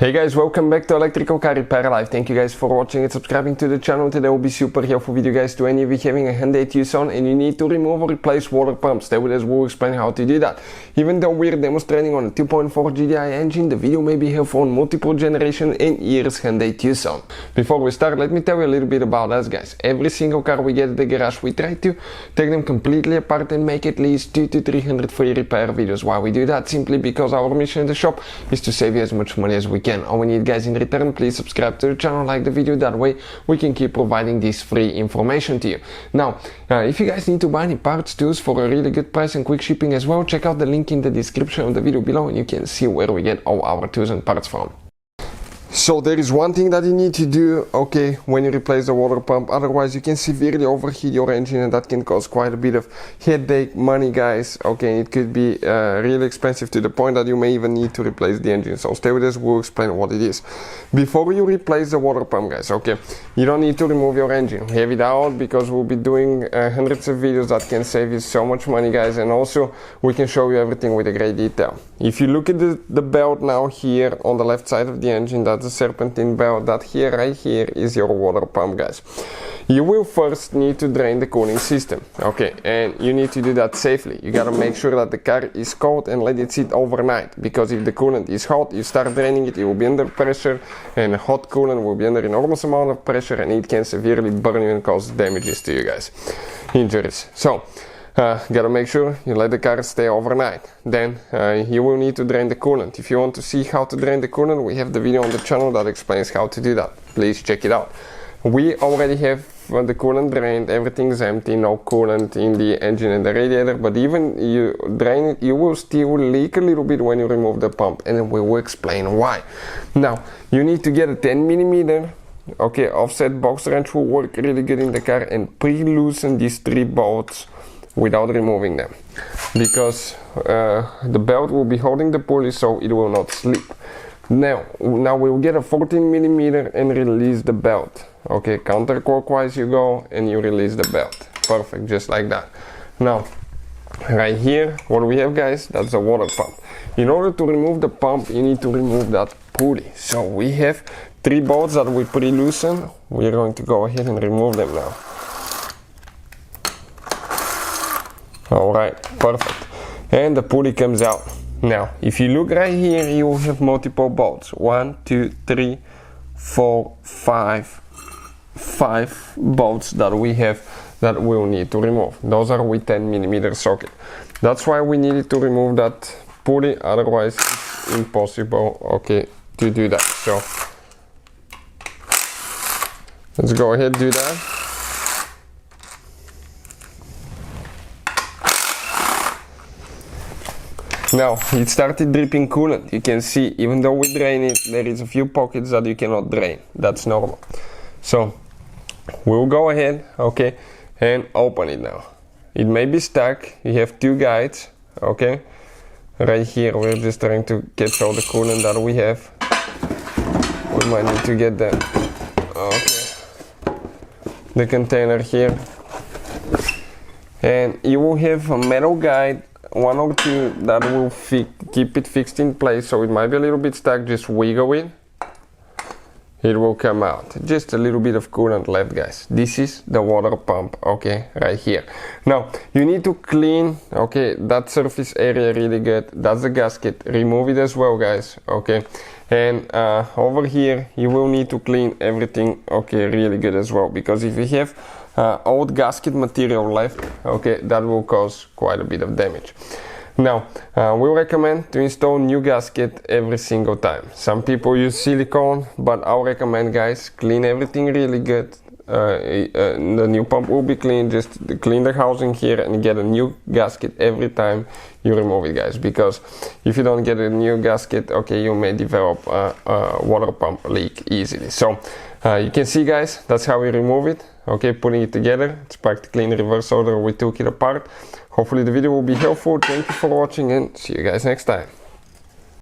Hey guys, welcome back to Electrical Car Repair Live. Thank you guys for watching and subscribing to the channel. Today will be super helpful video guys to any of you having a Hyundai Tucson and you need to remove or replace water pumps. Stay with us, we'll explain how to do that. Even though we're demonstrating on a 2.4 GDI engine, the video may be helpful on multiple generations and years Hyundai Tucson. Before we start, let me tell you a little bit about us guys. Every single car we get at the garage, we try to take them completely apart and make at least 200 to 300 free repair videos. Why we do that? Simply because our mission in the shop is to save you as much money as we can. All we need guys in return, please subscribe to the channel, like the video, that way we can keep providing this free information to you. Now, if you guys need to buy any parts, tools for a really good price and quick shipping as well, check out the link in the description of the video below and you can see where we get all our tools and parts from. So there is one thing that you need to do, okay, when you replace the water pump, otherwise you can severely overheat your engine and that can cause quite a bit of headache, money guys, okay, it could be really expensive to the point that you may even need to replace the engine. So stay with us, we'll explain what it is. Before you replace the water pump guys, okay, you don't need to remove your engine, have it out because we'll be doing hundreds of videos that can save you so much money guys, and also we can show you everything with a great detail. If you look at the belt now here on the left side of the engine, that's the serpentine belt, that here right here is your water pump guys. You will first need to drain the cooling system, okay, and you need to do that safely. You gotta make sure that the car is cold and let it sit overnight, because if the coolant is hot, you start draining it, it will be under pressure, and hot coolant will be under enormous amount of pressure and it can severely burn you and cause damages to you guys, injuries. So gotta make sure you let the car stay overnight. Then you will need to drain the coolant. If you want to see how to drain the coolant, we have the video on the channel that explains how to do that. Please check it out. We already have the coolant drained, everything's empty, no coolant in the engine and the radiator, but even you drain it, you will still leak a little bit when you remove the pump, and we will explain why. Now, you need to get a 10mm okay, offset box wrench, will work really good in the car, and pre-loosen these 3 bolts without removing them, because the belt will be holding the pulley so it will not slip. Now we will get a 14mm and release the belt. Okay, counterclockwise you go and you release the belt. Perfect, just like that. Now, right here, what we have guys, that's a water pump. In order to remove the pump, you need to remove that pulley. So we have 3 bolts that we pre-loosen. We're going to go ahead and remove them now. Alright, perfect. And the pulley comes out. Now, if you look right here, you will have multiple bolts. 1, 2, 3, 4, 5 bolts that we have that we'll need to remove. Those are with 10mm socket. That's why we needed to remove that pulley, otherwise it's impossible, okay, to do that. So let's go ahead and do that. Now, it started dripping coolant. You can see, even though we drain it, there is a few pockets that you cannot drain. That's normal. So, we'll go ahead, okay, and open it now. It may be stuck. You have 2 guides, okay. Right here, we're just trying to catch all the coolant that we have. We might need to get the container here. And you will have a metal guide, 1 or 2, that will keep it fixed in place, so it might be a little bit stuck. Just wiggle it, it will come out. Just a little bit of coolant left guys. This is the water pump, okay, right here. Now you need to clean, okay, that surface area really good. That's the gasket, remove it as well guys, okay. And over here you will need to clean everything, okay, really good as well, because if you have old gasket material left, okay, that will cause quite a bit of damage. Now, we recommend to install new gasket every single time. Some people use silicone, but I'll recommend guys, clean everything really good. The new pump will be clean, just clean the housing here and get a new gasket every time you remove it guys, because if you don't get a new gasket, okay, you may develop a water pump leak easily. So you can see guys, that's how we remove it, okay, putting it together. It's practically in reverse order we took it apart. Hopefully the video will be helpful. Thank you for watching and see you guys next time.